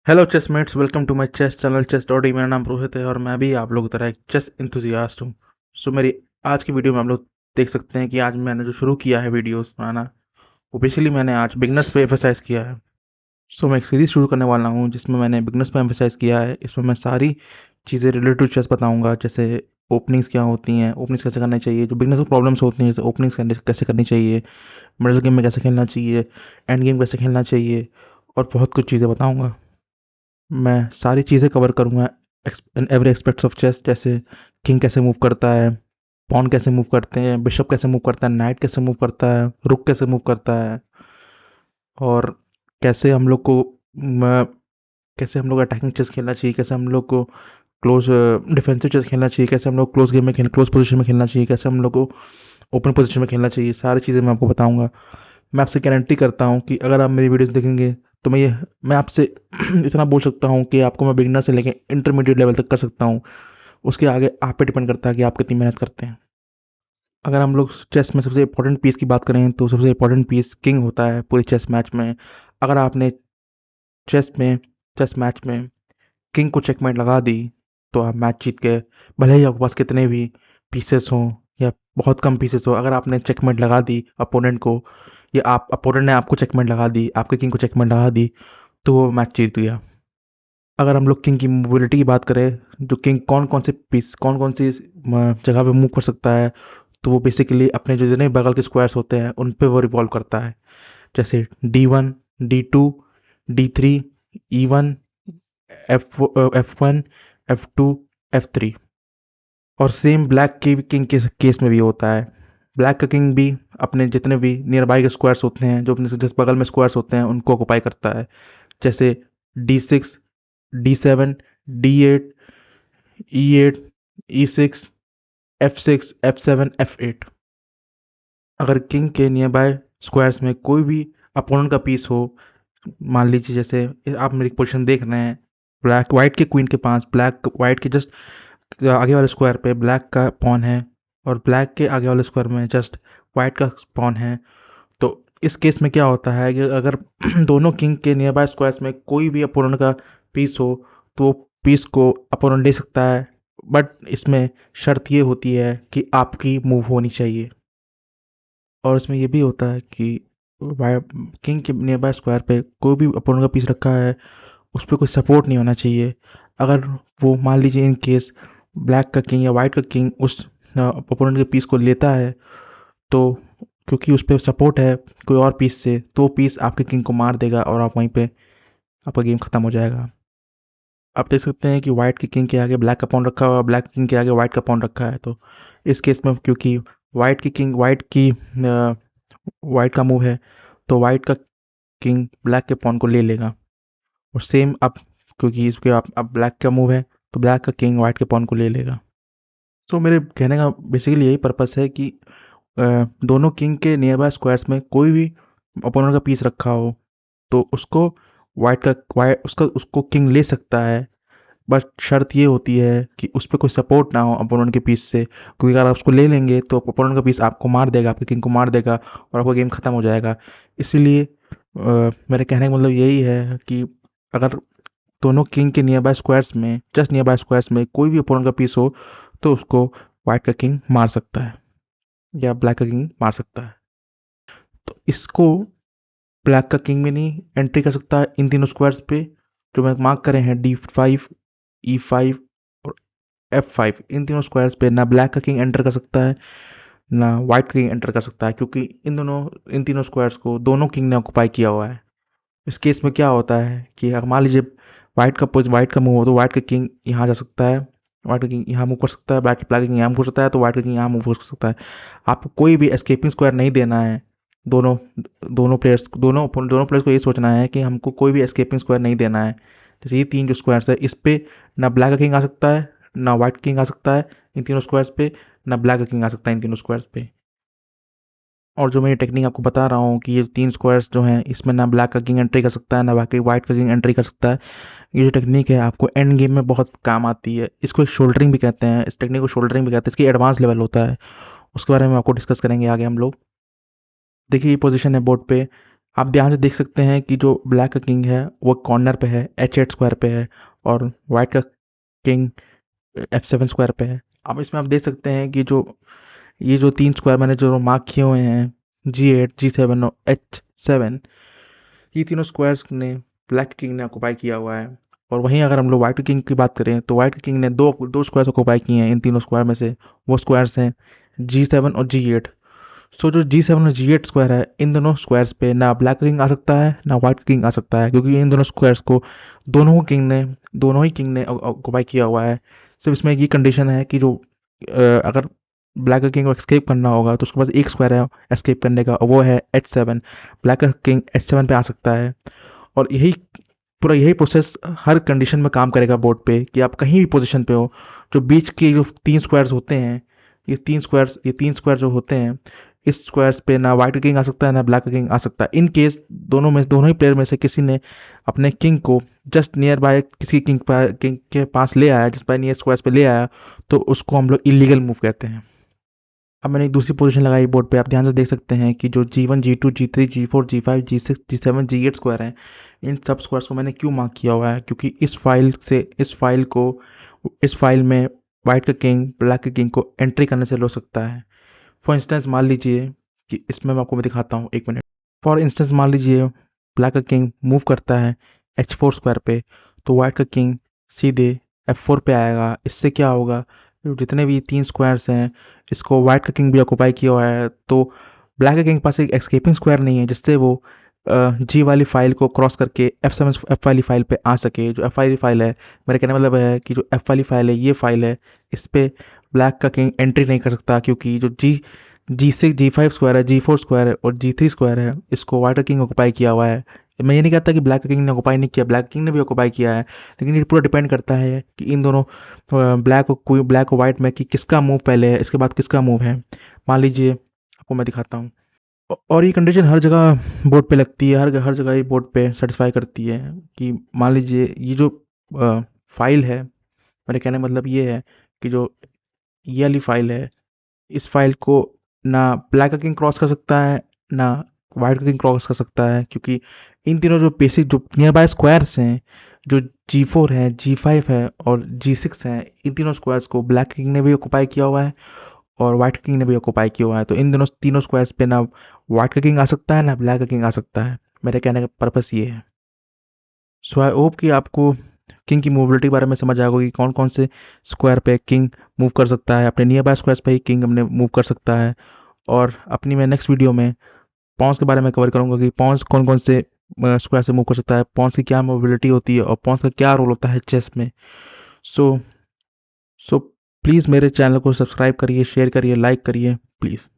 Hello chessmates, welcome to my chess channel chess dot. मेरा नाम रोहित है और मैं भी आप लोगों की तरह एक चेस इंथुजियास्ट हूँ। मेरी आज की वीडियो में हम लोग देख सकते हैं कि आज मैंने जो शुरू किया है वीडियोस बनाना, वो बेसिकली मैंने आज बिगनर्स पे एम्फेसाइज किया है। मैं एक सीरीज़ शुरू करने वाला हूँ जिसमें मैंने बिगनर्स पे एम्फेसाइज किया है। इसमें मैं सारी चीज़ें रिलेटेड टू चेस बताऊँगा, जैसे ओपनिंग्स क्या होती हैं, ओपनिंग्स कैसे करनी चाहिए, जो बिगनर्स को प्रॉब्लम्स होती हैं जैसे ओपनिंग्स कैसे करनी चाहिए, मिडिल गेम में कैसे खेलना चाहिए, एंड गेम कैसे खेलना चाहिए, और बहुत कुछ चीज़ें बताऊँगा। मैं सारी चीज़ें कवर करूँगा in every aspects of chess, जैसे किंग कैसे मूव करता है, पॉन कैसे मूव करते हैं, बिशप कैसे मूव करता है, नाइट कैसे मूव करता है, रुक कैसे मूव करता है, और कैसे हम लोग को कैसे हम लोग अटैकिंग चेस खेलना चाहिए, कैसे हम लोग को क्लोज डिफेंसिव चेस खेलना चाहिए, कैसे हम लोग क्लोज गेम में क्लोज पोजीशन में खेलना चाहिए, कैसे हम लोग को ओपन पोजीशन में खेलना चाहिए। सारी चीज़ें मैं आपको बताऊंगा। मैं आपसे गारंटी करता हूँ कि अगर आप मेरी वीडियोस देखेंगे तो मैं आपसे इतना बोल सकता हूँ कि आपको मैं बिगिनर से लेकर इंटरमीडिएट लेवल तक कर सकता हूँ। उसके आगे आप पे डिपेंड करता है कि आप कितनी मेहनत करते हैं। अगर हम लोग चेस में सबसे इम्पोर्टेंट पीस की बात करें तो सबसे इम्पोर्टेंट पीस किंग होता है पूरी चेस मैच में। अगर आपने चेस में चेस मैच में किंग को चेकमेट लगा दी तो आप मैच जीत गए। भले ही आपके पास कितने भी पीसेस हों या बहुत कम पीसेस हो, अगर आपने चेकमेट लगा दी अपोनेंट को, या आप अपोनेंट ने आपको चेकमेट लगा दी, आपके किंग को चेकमेट लगा दी, तो वो मैच जीत गया। अगर हम लोग किंग की मोबिलिटी की बात करें, जो किंग कौन कौन सी जगह पे मूव कर सकता है, तो वो बेसिकली अपने जो जितने बगल के स्क्वायर्स होते हैं उन पे वो रिवॉल्व करता है। जैसे D1, D2, D3, E1, F1, F2, F3। और सेम ब्लैक के किंग के केस में भी होता है। ब्लैक का किंग भी अपने जितने भी नियर बाई के स्क्वायर्स होते हैं, जो अपने से जिस बगल में स्क्वायर्स होते हैं, उनको ऑक्युपाई करता है। जैसे D6, D7, D8, E8, E6, F6, F7, F8। अगर किंग के नियर बाय स्क्वायर्स में कोई भी अपोनेंट का पीस हो, मान लीजिए जैसे आप मेरी पोजीशन देख रहे हैं, ब्लैक वाइट के क्वीन के पास, ब्लैक वाइट के जस्ट आगे वाले स्क्वायर पे ब्लैक का पॉन है, और ब्लैक के आगे वाले स्क्वायर में जस्ट वाइट का पॉन है। तो इस केस में क्या होता है कि अगर दोनों किंग के नियर बाय स्क्वायर्स में कोई भी अपोनेंट का पीस हो, तो पीस को अपोनेंट ले सकता है। बट इसमें शर्त ये होती है कि आपकी मूव होनी चाहिए। और इसमें ये भी होता है कि किंग के नियर बाय स्क्वायर पे कोई भी अपोनेंट का पीस रखा है, उस पर कोई सपोर्ट नहीं होना चाहिए। अगर वो मान लीजिए इन केस ब्लैक का किंग या वाइट का किंग उस अपोनेंट के पीस को लेता है, तो क्योंकि उस पर सपोर्ट है कोई और पीस से, तो पीस आपके किंग को मार देगा और आप वहीं पे आपका गेम खत्म हो जाएगा। आप देख सकते हैं कि वाइट की किंग के आगे ब्लैक का पॉन रखा हुआ है, ब्लैक किंग के आगे वाइट का पॉन रखा है। तो इस केस में क्योंकि वाइट का मूव है, तो वाइट का किंग ब्लैक के पॉन को ले लेगा। और सेम अब क्योंकि इसके अब ब्लैक का मूव है, तो ब्लैक का किंग वाइट के पॉन को ले लेगा। मेरे कहने का बेसिकली यही पर्पस है कि दोनों किंग के नियर बाय स्क्वायर्स में कोई भी अपोनेंट का पीस रखा हो, तो उसको वाइट उसका उसको किंग ले सकता है। बट शर्त ये होती है कि उस पर कोई सपोर्ट ना हो अपोनेंट के पीस से, क्योंकि अगर आप उसको ले लेंगे तो अपोनेंट का पीस आपको मार देगा, आपके किंग को मार देगा, और आपका गेम खत्म हो जाएगा। इसीलिए मेरे कहने का मतलब यही है कि अगर दोनों किंग के नियर बाय स्क्वायर्स में जस्ट नियर बाय स्क्वायर्स में कोई भी अपोनेंट का पीस हो, तो उसको वाइट का किंग मार सकता है या ब्लैक का किंग मार सकता है। तो इसको ब्लैक का किंग भी नहीं एंट्री कर सकता है इन तीनों स्क्वायर्स पे जो मैं मार्क करे हैं, D5, E5 और F5। इन तीनों स्क्वायर्स पे ना ब्लैक का किंग एंटर कर सकता है, ना वाइट का किंग एंटर कर सकता है, क्योंकि इन तीनों स्क्वायर्स को दोनों किंग ने ऑक्युपाई किया हुआ है। इस केस में क्या होता है कि अगर मान लीजिए वाइट का मूव हो, तो वाइट का किंग यहाँ जा सकता है, वाइट का किंग यहाँ मूव कर सकता है, ब्लैक का किंग यहाँ मूव कर सकता है, तो वाइट का किंग यहाँ मूव कर सकता है। आपको कोई भी एस्केपिंग स्क्वायर नहीं देना है। दोनों दोनों प्लेयर्स को ये सोचना है कि हमको कोई भी एस्केपिंग स्क्वायर नहीं देना है। जैसे ये तीन जो स्क्वायर्स है, इस पे ना ब्लैक का किंग आ सकता है, ना वाइट किंग आ सकता है इन तीनों स्क्वायर्स पे, ना ब्लैक का किंग आ सकता है इन तीनों स्क्वायर्स पे। और जो मैं टेक्निक आपको बता रहा हूँ कि ये तीन स्क्वायर्स जो हैं, इसमें ना ब्लैक का किंग एंट्री कर सकता है, ना बाकी वाइट का किंग एंट्री कर सकता है। ये जो टेक्निक है आपको एंड गेम में बहुत काम आती है। इसको एक शोल्डरिंग भी कहते हैं, इस टेक्निक को शोल्डरिंग भी कहते हैं। इसकी एडवांस लेवल होता है, उसके बारे में आपको डिस्कस करेंगे आगे हम लोग। देखिए ये पोजीशन है बोर्ड पे, आप ध्यान से देख सकते हैं कि जो ब्लैक का किंग है वो कॉर्नर पे है, H8 स्क्वायर पे है, और वाइट का किंग F7 स्क्वायर पे है। अब इसमें आप देख सकते हैं कि जो ये जो 3 स्क्वायर मैंने जो मार्क किए हुए हैं, G8, G7 और H7, ये तीनों स्क्वायर्स ने ब्लैक किंग ने ऑक्युपाई किया हुआ है। और वहीं अगर हम लोग व्हाइट किंग की बात करें तो व्हाइट किंग ने दो स्क्वायर्स ऑक्युपाई किए हैं इन तीनों स्क्वायर में से। वो स्क्वायर्स हैं G7 और G8। सो जो G7 और G8 स्क्वायर है, इन दोनों स्क्वायर्स पे ना ब्लैक किंग आ सकता है ना व्हाइट किंग आ सकता है, क्योंकि इन दोनों स्क्वायर्स को दोनों ही किंग ने ऑक्युपाई किया हुआ है। सिर्फ इसमें ये कंडीशन है कि जो अगर ब्लैक किंग को एस्केप करना होगा तो उसके पास एक स्क्वायर है एस्केप करने का, और वो है H7। ब्लैक किंग H7 पे आ सकता है। और यही प्रोसेस हर कंडीशन में काम करेगा बोर्ड पे, कि आप कहीं भी पोजीशन पे हो। जो बीच के जो 3 स्क्वायर्स होते हैं, ये तीन स्क्वायर जो होते हैं, इस स्क्वायर्स पे ना व्हाइट किंग आ सकता है ना ब्लैक किंग आ सकता है। इन केस दोनों ही प्लेयर में से किसी ने अपने किंग को जस्ट नियर बाय किसी किंग के पास ले आया, जिस बाय नियर स्क्वायर्स पे ले आया, तो उसको हम लोग इलीगल मूव कहते हैं। अब मैंने एक दूसरी पोजीशन लगाई बोर्ड पे, आप ध्यान से देख सकते हैं कि जो G1, G2, G3, G4, G5, G6, G7, G8 square हैं, इन सब स्क्वायर्स को मैंने क्यों मार्क किया हुआ है, क्योंकि इस फाइल में वाइट का किंग ब्लैक के किंग को एंट्री करने से रोक सकता है। फॉर इंस्टेंस मान लीजिए कि इसमें मैं आपको दिखाता हूँ, एक मिनट। फॉर इंस्टेंस मान लीजिए ब्लैक का किंग मूव करता है H4 स्क्वायर पे, तो वाइट का किंग सीधे F4 पे आएगा। इससे क्या होगा, जो जितने भी 3 स्क्वायर्स हैं, इसको वाइट का किंग भी ऑक्युपाई किया हुआ है, तो ब्लैक का किंग के पास एक एस्केपिंग स्क्वायर नहीं है जिससे वो जी वाली फाइल को क्रॉस करके F वाली फाइल पे आ सके। जो F वाली फाइल है, मेरे कहने का मतलब है कि जो F वाली फाइल है, ये फाइल है, इस पे ब्लैक का किंग एंट्री नहीं कर सकता, क्योंकि जो G6, G5 स्क्वायर है, G4 स्क्वायर है और G3 स्क्वायर है, इसको व्हाइट का किंग ऑक्युपाई किया हुआ है। मैं ये नहीं कहता कि ब्लैक किंग ने ऑक्युपाई नहीं किया, ब्लैक किंग ने भी ऑक्युपाई किया है, लेकिन ये पूरा डिपेंड करता है कि इन दोनों ब्लैक और वाइट में कि किसका मूव पहले है, इसके बाद किसका मूव है। मान लीजिए आपको मैं दिखाता हूँ। और ये कंडीशन हर जगह बोर्ड पे लगती है, हर हर जगह ये बोर्ड पे सेटिस्फाई करती है। कि मान लीजिए ये जो फाइल है, मेरे कहने का मतलब ये है कि जो ये वाली फाइल है, इस फाइल को ना ब्लैक का किंग क्रॉस कर सकता है ना वाइट का किंग क्रॉस कर सकता है, क्योंकि इन तीनों जो बेसिक जो नियर बाय स्क्वायर्स हैं, जो G4 है, G5 है और G6 है, इन तीनों स्क्वायर्स को ब्लैक किंग ने भी ऑक्युपाई किया हुआ है और वाइट किंग ने भी ऑक्युपाई किया हुआ है। तो इन दोनों तीनों स्क्वायर्स पे ना वाइट का किंग आ सकता है ना ब्लैक का किंग आ सकता है। मेरे कहने का पर्पस ये है। सो आई होप कि आपको किंग की मूवबिलिटी के बारे में समझ आएगा कि कौन कौन से स्क्वायर पे किंग मूव कर सकता है। अपने नियर बाय स्क्वायर्स पे ही किंग अपने मूव कर सकता है। और अपनी मैं नेक्स्ट वीडियो में पॉन्स के बारे में कवर करूंगा कि पॉन्स कौन कौन से स्क्वायर से मूव कर सकता है, पॉन्स की क्या मोबिलिटी होती है और पॉन्स का क्या रोल होता है चेस में। सो सो प्लीज़ मेरे चैनल को सब्सक्राइब करिए, शेयर करिए, लाइक करिए प्लीज़।